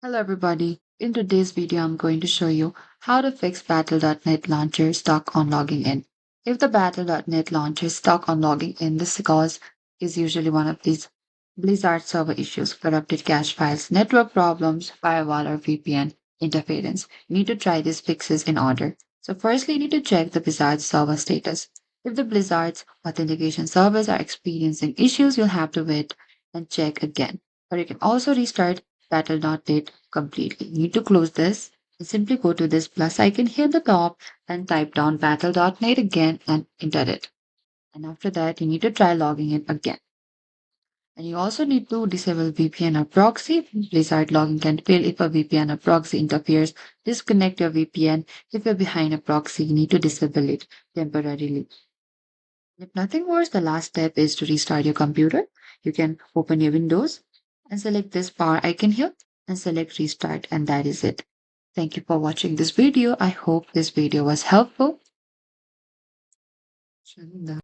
Hello everybody. In today's video, I'm going to show you how to fix Battle.net launcher stuck on logging in. If the Battle.net launcher is stuck on logging in, this cause is usually one of these Blizzard server issues, corrupted cache files, network problems, firewall or VPN interference. You need to try these fixes in order. So firstly, you need to check the Blizzard server status. If the Blizzard's authentication servers are experiencing issues, you'll have to wait and check again. Or you can also restart Battle.net completely. You need to close this and simply go to this plus icon here at the top and type down Battle.net again and enter it. And after that, you need to try logging in again. And you also need to disable VPN or proxy. Blizzard login can fail if a VPN or proxy interferes. Disconnect your VPN. If you're behind a proxy, you need to disable it temporarily. If nothing works, the last step is to restart your computer. You can open your Windows and select this power icon here and select restart, and that is it. Thank you for watching this video. I hope this video was helpful.